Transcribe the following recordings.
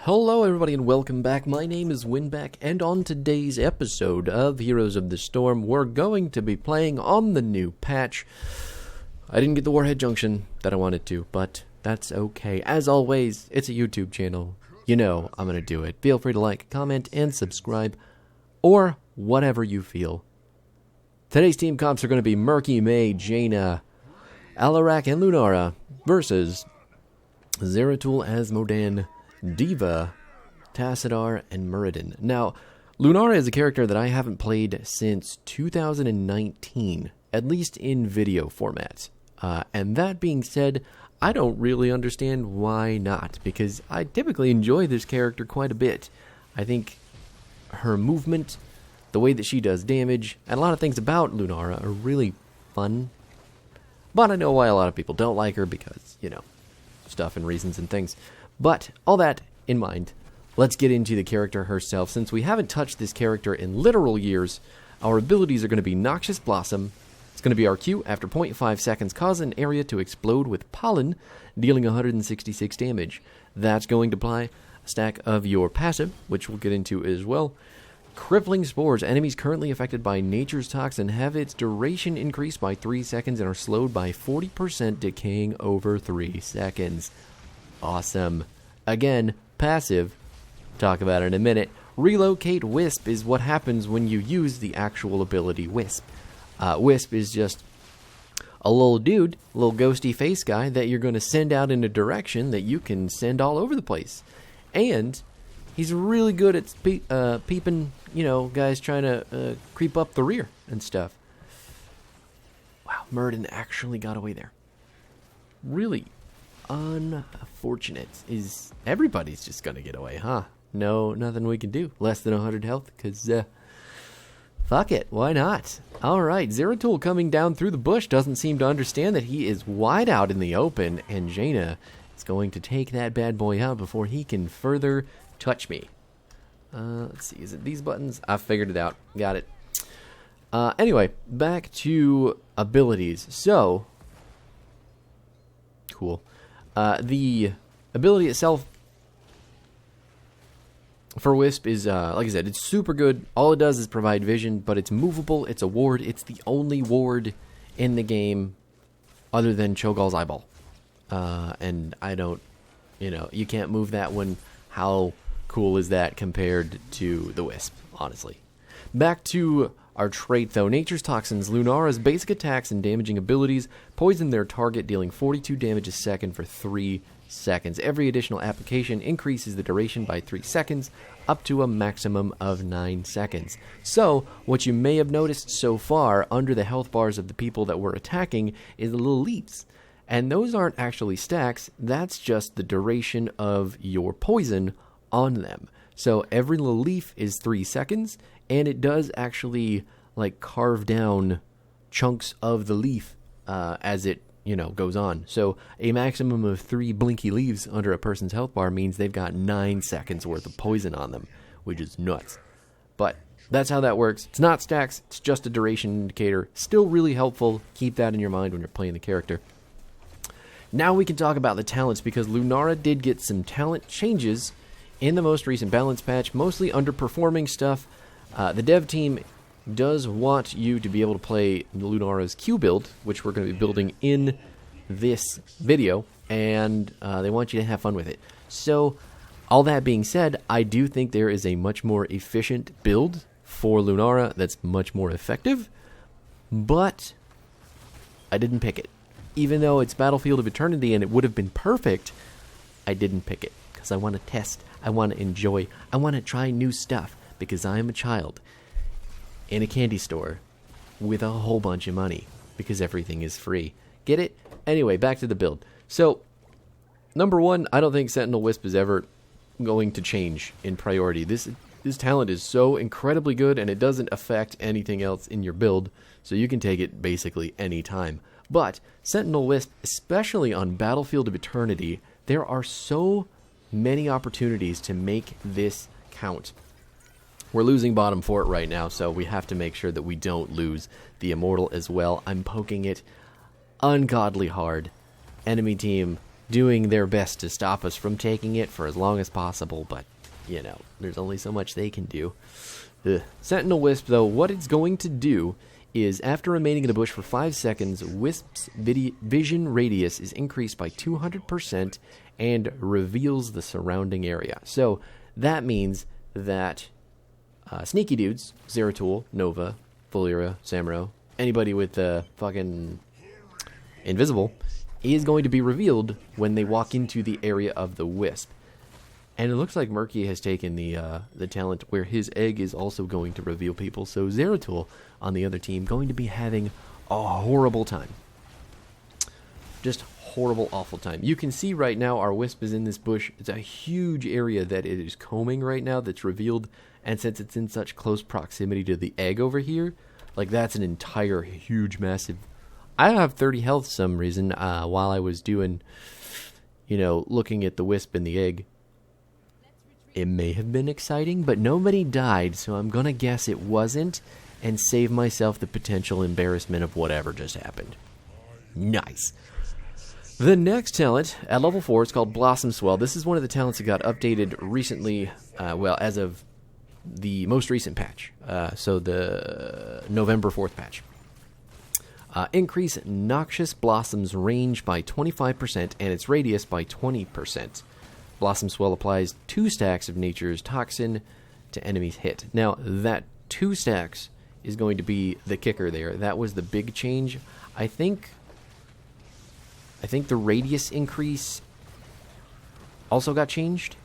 Hello everybody and welcome back. My name is Winback, and on today's episode of Heroes of the Storm, we're going to be playing on the new patch. I didn't get the Warhead Junction that I wanted to, but that's okay. As always, it's a YouTube channel. You know I'm going to do it. Feel free to like, comment, and subscribe, or whatever you feel. Today's team comps are going to be Murky, May, Jaina, Alarak, and Lunara versus Zeratul, Asmodan, Diva, Tassadar, and Muradin. Now, Lunara is a character that I haven't played since 2019, at least in video format. And that being said, I don't really understand why not, because I typically enjoy this character quite a bit. I think her movement, the way that she does damage, and a lot of things about Lunara are really fun. But I know why a lot of people don't like her because, you know, stuff and reasons and things. But all that in mind, let's get into the character herself. Since we haven't touched this character in literal years, our abilities are going to be Noxious Blossom. It's going to be our Q. After 0.5 seconds, cause an area to explode with pollen, dealing 166 damage. That's going to apply a stack of your passive, which we'll get into as well. Crippling Spores. Enemies currently affected by Nature's Toxin have its duration increased by 3 seconds and are slowed by 40%, decaying over 3 seconds. Awesome. Again, passive. Talk about it in a minute. Relocate Wisp is what happens when you use the actual ability Wisp. Wisp is just a little dude, a little ghosty face guy that you're going to send out in a direction that you can send all over the place. And he's really good at peeping, you know, guys trying to creep up the rear and stuff. Wow, Muradin actually got away there. Really unfortunate. Is everybody's just gonna get away, huh? No, nothing we can do. Less than 100 health, because fuck it, why not? Alright, Zeratul coming down through the bush doesn't seem to understand that he is wide out in the open, and Jaina is going to take that bad boy out before he can further touch me. Let's see, is it these buttons? I figured it out. Got it. Anyway, back to abilities. So, cool. The ability itself for Wisp is, like I said, it's super good. All it does is provide vision, but it's movable. It's a ward. It's the only ward in the game other than Cho'Gall's eyeball. And I don't, you know, you can't move that one. How cool is that compared to the Wisp, honestly? Back to our trait, though. Nature's Toxins. Lunara's basic attacks and damaging abilities poison their target, dealing 42 damage a second for 3 seconds. Every additional application increases the duration by 3 seconds, up to a maximum of 9 seconds. So, what you may have noticed so far, under the health bars of the people that we're attacking, is the little leaves. And those aren't actually stacks, that's just the duration of your poison on them. So every little leaf is 3 seconds, and it does actually like carve down chunks of the leaf as it, you know, goes on. So a maximum of 3 blinky leaves under a person's health bar means they've got 9 seconds worth of poison on them, which is nuts. But that's how that works. It's not stacks, it's just a duration indicator. Still really helpful. Keep that in your mind when you're playing the character. Now we can talk about the talents, because Lunara did get some talent changes in the most recent balance patch, mostly underperforming stuff. The dev team does want you to be able to play Lunara's Q build, which we're going to be building in this video, and they want you to have fun with it. So, all that being said, I do think there is a much more efficient build for Lunara that's much more effective, but I didn't pick it. Even though it's Battlefield of Eternity and it would have been perfect, I didn't pick it. Because I want to test, I want to enjoy, I want to try new stuff, because I am a child in a candy store with a whole bunch of money, because everything is free. Get it? Anyway, back to the build. So, number one, I don't think Sentinel Wisp is ever going to change in priority. This talent is so incredibly good, and it doesn't affect anything else in your build, so you can take it basically any time. But Sentinel Wisp, especially on Battlefield of Eternity, there are so many opportunities to make this count. We're losing bottom fort right now, so we have to make sure that we don't lose the Immortal as well. I'm poking it ungodly hard. Enemy team doing their best to stop us from taking it for as long as possible, but, you know, there's only so much they can do. Ugh. Sentinel Wisp, though, what it's going to do is, after remaining in the bush for 5 seconds, Wisp's vision radius is increased by 200% and reveals the surrounding area. So that means that sneaky dudes, Zeratul, Nova, Fulira, Samuro, anybody with fucking invisible, is going to be revealed when they walk into the area of the Wisp. And it looks like Murky has taken the talent where his egg is also going to reveal people. So Zeratul on the other team going to be having a horrible time. Just horrible, awful time. You can see right now our Wisp is in this bush. It's a huge area that it is combing right now that's revealed. And since it's in such close proximity to the egg over here, like that's an entire huge, massive... I have 30 health for some reason while I was doing, you know, looking at the Wisp and the egg. It may have been exciting, but nobody died, so I'm going to guess it wasn't, and save myself the potential embarrassment of whatever just happened. Nice. The next talent, at level 4, it's called Blossom Swell. This is one of the talents that got updated recently, well, as of the most recent patch, so the November 4th patch. Increase Noxious Blossom's range by 25% and its radius by 20%. Blossom Swell applies 2 stacks of Nature's Toxin to enemies hit. Now, that 2 stacks is going to be the kicker there. That was the big change. I think the radius increase also got changed.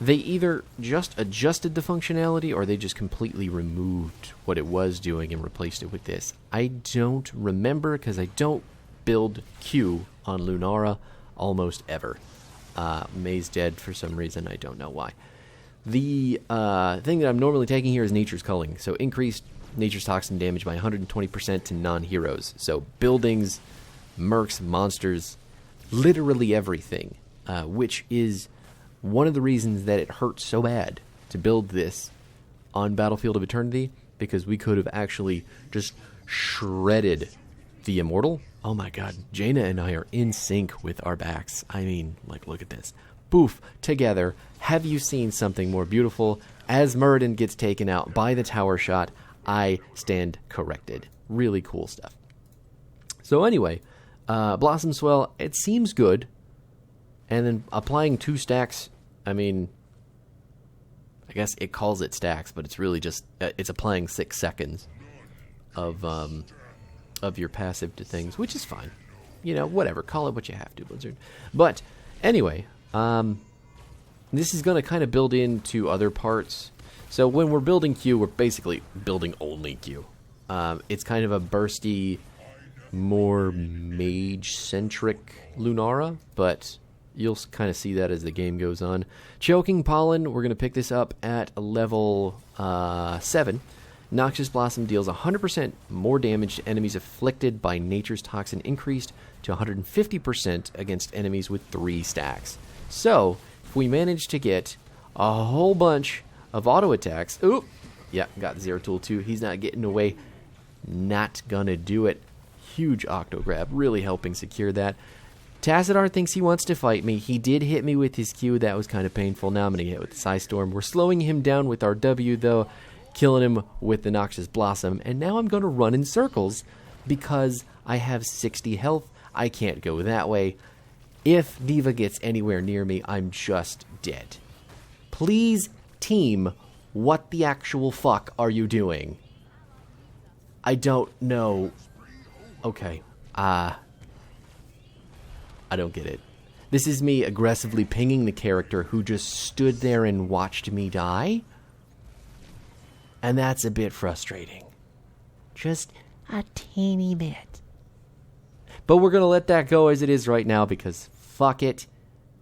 They either just adjusted the functionality or they just completely removed what it was doing and replaced it with this. I don't remember because I don't build Q on Lunara almost ever. May's dead for some reason. I don't know why. The thing that I'm normally taking here is Nature's Culling. So increased Nature's Toxin damage by 120% to non-heroes. So buildings, mercs, monsters, literally everything. Which is one of the reasons that it hurt so bad to build this on Battlefield of Eternity. Because we could have actually just shredded the Immortal. Oh my god, Jaina and I are in sync with our backs. I mean, like, look at this. Boof, together. Have you seen something more beautiful? As Muradin gets taken out by the tower shot, I stand corrected. Really cool stuff. So anyway, Blossom Swell, it seems good. And then applying 2 stacks, I mean, I guess it calls it stacks, but it's really just, it's applying 6 seconds of your passive to things, which is fine. You know, whatever. Call it what you have to, Blizzard. But anyway, this is going to kind of build into other parts. So when we're building Q, we're basically building only Q. It's kind of a bursty, more mage-centric Lunara, but you'll kind of see that as the game goes on. Choking Pollen, we're going to pick this up at level 7. Noxious Blossom deals 100% more damage to enemies afflicted by Nature's Toxin, increased to 150% against enemies with 3 stacks. So, if we manage to get a whole bunch of auto attacks... Oop! Yeah, got Zeratul too. He's not getting away. Not gonna do it. Huge Octo Grab, really helping secure that. Tassadar thinks he wants to fight me. He did hit me with his Q. That was kind of painful. Now I'm gonna hit with the Psy Storm. We're slowing him down with our W, though. Killing him with the Noxious Blossom, and now I'm going to run in circles because I have 60 health. I can't go that way. If D.Va gets anywhere near me, I'm just dead. Please, team, what the actual fuck are you doing? I don't know. Okay, I don't get it. This is me aggressively pinging the character who just stood there and watched me die? And that's a bit frustrating. Just a teeny bit. But we're going to let that go as it is right now because fuck it.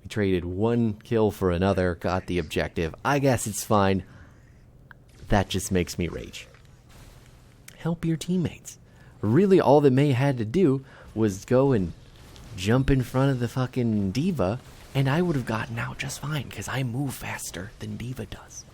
We traded 1 kill for another, got the objective. I guess it's fine. That just makes me rage. Help your teammates. Really, all that Mei had to do was go and jump in front of the fucking D.Va, and I would have gotten out just fine because I move faster than D.Va does.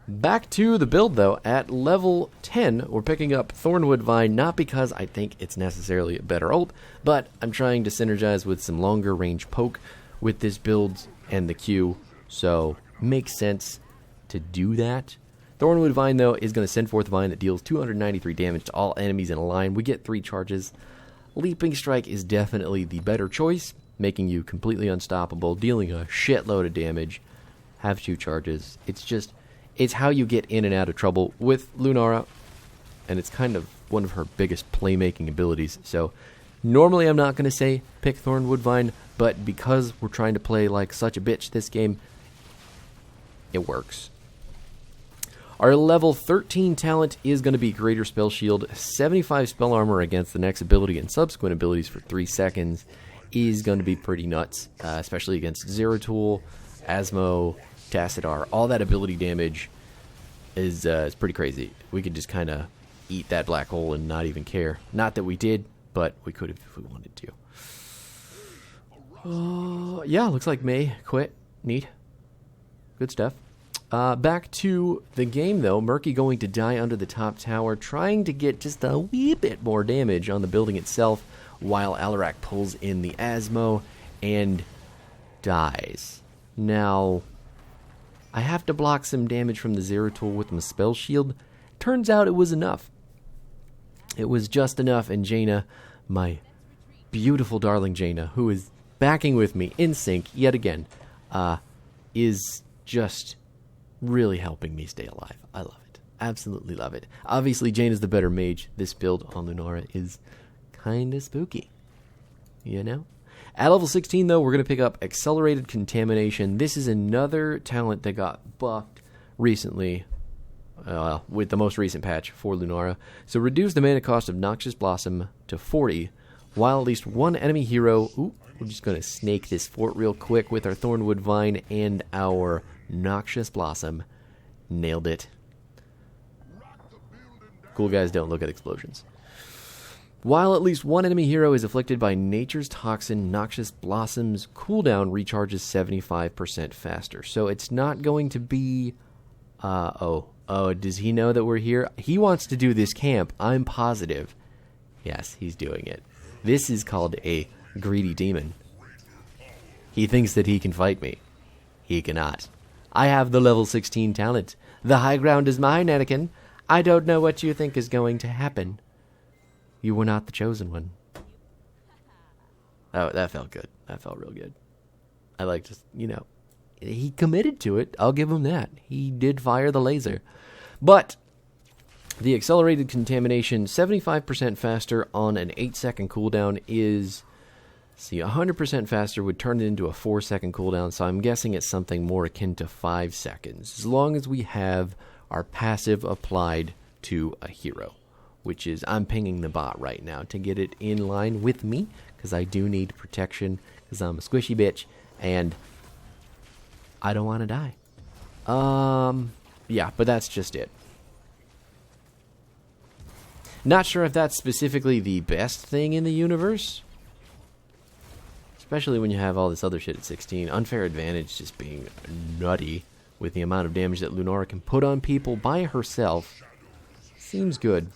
Back to the build, though. At level 10, we're picking up Thornwood Vine, not because I think it's necessarily a better ult, but I'm trying to synergize with some longer range poke with this build and the Q, so makes sense to do that. Thornwood Vine, though, is going to send forth Vine that deals 293 damage to all enemies in a line. We get 3 charges. Leaping Strike is definitely the better choice, making you completely unstoppable, dealing a shitload of damage, have 2 charges. It's how you get in and out of trouble with Lunara, and it's kind of one of her biggest playmaking abilities. So normally I'm not going to say pick Thornwood Vine, but because we're trying to play like such a bitch this game, it works. Our level 13 talent is going to be Greater Spell Shield. 75 spell armor against the next ability and subsequent abilities for 3 seconds is going to be pretty nuts, especially against Zeratul, Asmo, Tassadar. All that ability damage is pretty crazy. We could just kind of eat that black hole and not even care. Not that we did, but we could have if we wanted to. Yeah, looks like May quit. Neat. Good stuff. Back to the game, though. Murky going to die under the top tower, trying to get just a wee bit more damage on the building itself, while Alarak pulls in the Asmo and dies. Now, I have to block some damage from the Zeratul with my spell shield. Turns out it was enough. It was just enough, and Jaina, my beautiful darling Jaina, who is backing with me in sync yet again, is just really helping me stay alive. I love it. Absolutely love it. Obviously, Jaina's the better mage. This build on Lunara is kind of spooky. You know? At level 16, though, we're going to pick up Accelerated Contamination. This is another talent that got buffed recently with the most recent patch for Lunara. So reduce the mana cost of Noxious Blossom to 40, while at least one enemy hero... Ooh, we're just going to snake this fort real quick with our Thornwood Vine and our Noxious Blossom. Nailed it. Cool guys don't look at explosions. While at least one enemy hero is afflicted by Nature's Toxin, Noxious Blossom's cooldown recharges 75% faster. So it's not going to be... does he know that we're here? He wants to do this camp, I'm positive. Yes, he's doing it. This is called a greedy demon. He thinks that he can fight me. He cannot. I have the level 16 talent. The high ground is mine, Anakin. I don't know what you think is going to happen. You were not the chosen one. Oh, that felt good. That felt real good. I like just, he committed to it. I'll give him that. He did fire the laser. But the Accelerated Contamination, 75% faster on an 8-second cooldown is... See, 100% faster would turn it into a 4-second cooldown, so I'm guessing it's something more akin to 5 seconds, as long as we have our passive applied to a hero, which is, I'm pinging the bot right now to get it in line with me, because I do need protection, because I'm a squishy bitch, and I don't want to die. Yeah, but that's just it. Not sure if that's specifically the best thing in the universe, especially when you have all this other shit at 16. Unfair Advantage just being nutty with the amount of damage that Lunara can put on people by herself. Seems good.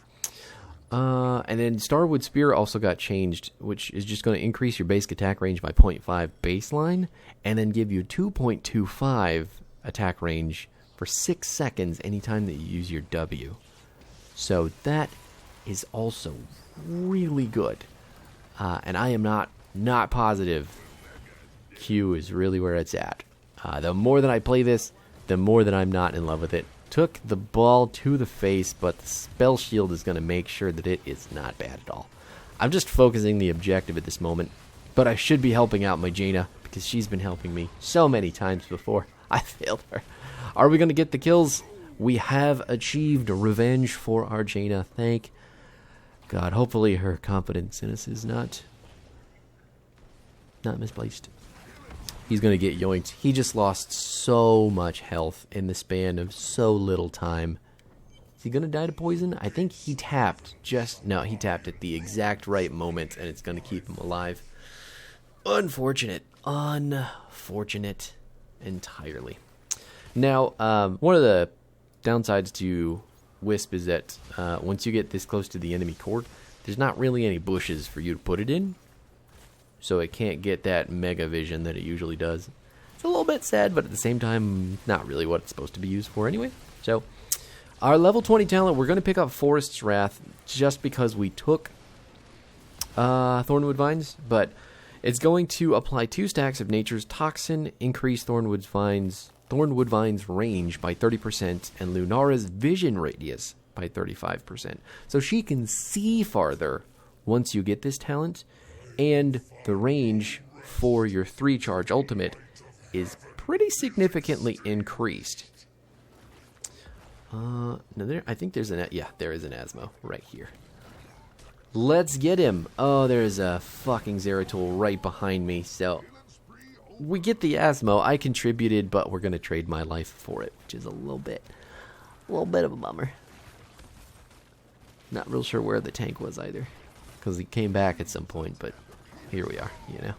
And then Starwood Spear also got changed, which is just going to increase your basic attack range by 0.5 baseline, and then give you 2.25 attack range for 6 seconds anytime that you use your W. So that is also really good. And I am not positive Q is really where it's at. The more that I play this, the more that I'm not in love with it. Took the ball to the face, but the spell shield is going to make sure that it is not bad at all. I'm just focusing the objective at this moment, but I should be helping out my Jaina, because she's been helping me so many times before. I failed her. Are we going to get the kills? We have achieved revenge for our Jaina. Thank God. Hopefully her confidence in us is not misplaced. He's going to get yoinked. He just lost so much health in the span of so little time. Is he going to die to poison? I think he tapped No, he tapped at the exact right moment, and it's going to keep him alive. Unfortunate. Unfortunate entirely. Now, one of the downsides to Wisp is that once you get this close to the enemy core, there's not really any bushes for you to put it in. So it can't get that mega vision that it usually does. It's a little bit sad, but at the same time, not really what it's supposed to be used for anyway. So, our level 20 talent, we're going to pick up Forest's Wrath just because we took Thornwood Vines, but it's going to apply 2 stacks of Nature's Toxin, increase Thornwood Vines' range by 30%, and Lunara's vision radius by 35%. So she can see farther once you get this talent, and the range for your 3-charge ultimate is pretty significantly increased. I think there's there is an Asmo right here. Let's get him. Oh, there's a fucking Zeratul right behind me. So we get the Asmo. I contributed, but we're gonna trade my life for it, which is a little bit of a bummer. Not real sure where the tank was either, because he came back at some point. But here we are, you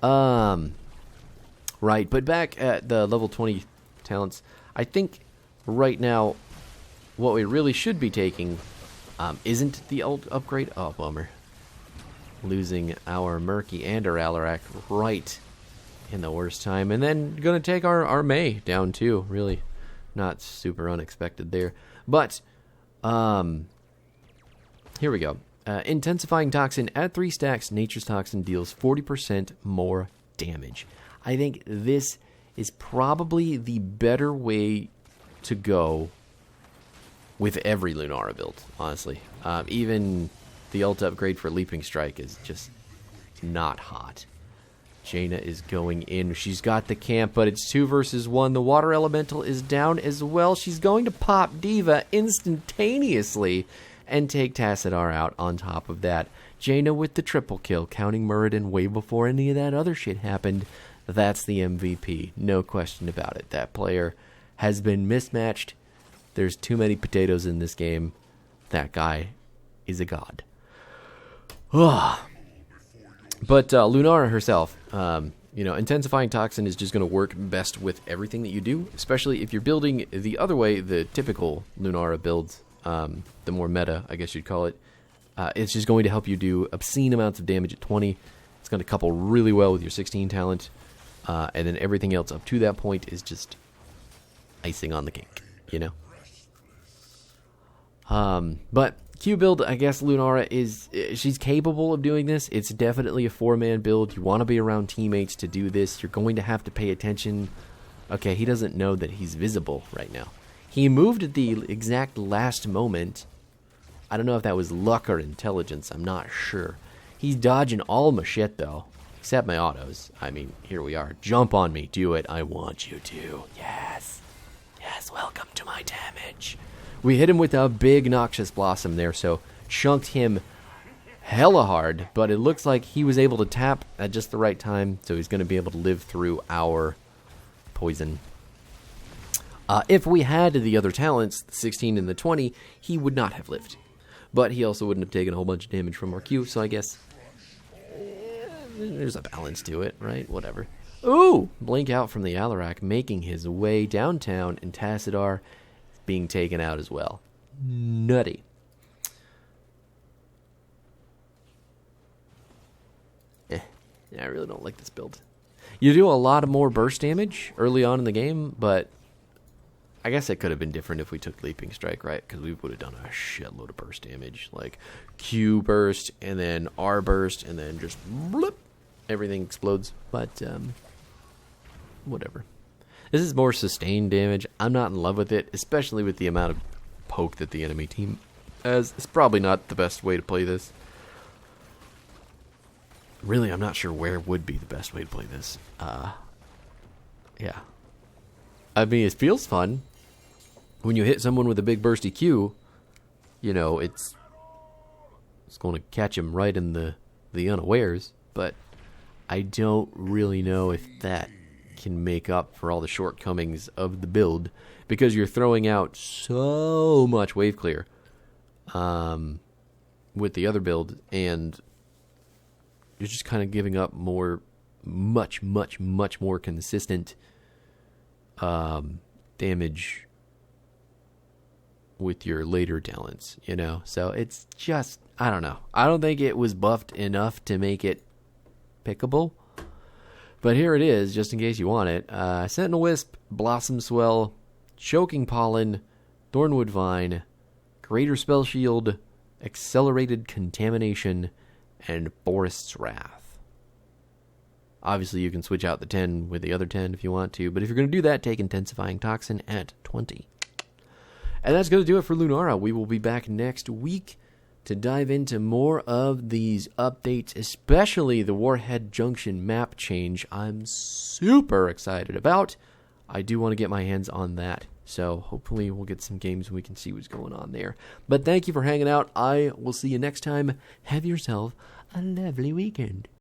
know. Right, but back at the level 20 talents, I think right now what we really should be taking isn't the ult upgrade. Oh, bummer. Losing our Murky and our Alarak right in the worst time. And then going to take our May down too. Really not super unexpected there. But here we go. Intensifying Toxin at 3 stacks. Nature's Toxin deals 40% more damage. I think this is probably the better way to go with every Lunara build, honestly. Even the ult upgrade for Leaping Strike is just not hot. Jaina is going in. She's got the camp, but it's 2 versus 1. The Water Elemental is down as well. She's going to pop Diva instantaneously and take Tassadar out on top of that. Jaina with the triple kill, counting Muradin way before any of that other shit happened. That's the MVP. No question about it. That player has been mismatched. There's too many potatoes in this game. That guy is a god. But Lunara herself, intensifying Toxin is just going to work best with everything that you do, especially if you're building the other way, the typical Lunara builds, the more meta, I guess you'd call it. It's just going to help you do obscene amounts of damage at 20. It's going to couple really well with your 16 talent. And then everything else up to that point is just icing on the cake, you know? But Q build, I guess Lunara she's capable of doing this. It's definitely a 4-man build. You want to be around teammates to do this. You're going to have to pay attention. Okay, he doesn't know that he's visible right now. He moved at the exact last moment. I don't know if that was luck or intelligence. I'm not sure. He's dodging all my shit, though. Except my autos. I mean, here we are. Jump on me. Do it. I want you to. Yes. Yes, welcome to my damage. We hit him with a big Noxious Blossom there, so chunked him hella hard, but it looks like he was able to tap at just the right time, so he's going to be able to live through our poison. If we had the other talents, the 16 and the 20, he would not have lived. But he also wouldn't have taken a whole bunch of damage from our Q, so I guess there's a balance to it, right? Whatever. Ooh! Blink out from the Alarak, making his way downtown, and Tassadar being taken out as well. Nutty. Yeah, I really don't like this build. You do a lot of more burst damage early on in the game, but I guess it could have been different if we took Leaping Strike, right? Because we would have done a shitload of burst damage. Like Q burst, and then R burst, and then just blip, everything explodes. But, whatever. This is more sustained damage. I'm not in love with it, especially with the amount of poke that the enemy team has. It's probably not the best way to play this. Really, I'm not sure where would be the best way to play this. Yeah. I mean, it feels fun. When you hit someone with a big bursty Q, you know, it's going to catch him right in the unawares. But I don't really know if that can make up for all the shortcomings of the build, because you're throwing out so much wave clear with the other build, and you're just kind of giving up much more consistent damage with your later talents, you know? So it's just, I don't know. I don't think it was buffed enough to make it pickable. But here it is, just in case you want it. Sentinel Wisp, Blossom Swell, Choking Pollen, Thornwood Vine, Greater Spell Shield, Accelerated Contamination, and Forest's Wrath. Obviously, you can switch out the 10 with the other 10 if you want to, but if you're going to do that, take Intensifying Toxin at 20. And that's going to do it for Lunara. We will be back next week to dive into more of these updates, especially the Warhead Junction map change I'm super excited about. I do want to get my hands on that, so hopefully we'll get some games and we can see what's going on there. But thank you for hanging out. I will see you next time. Have yourself a lovely weekend.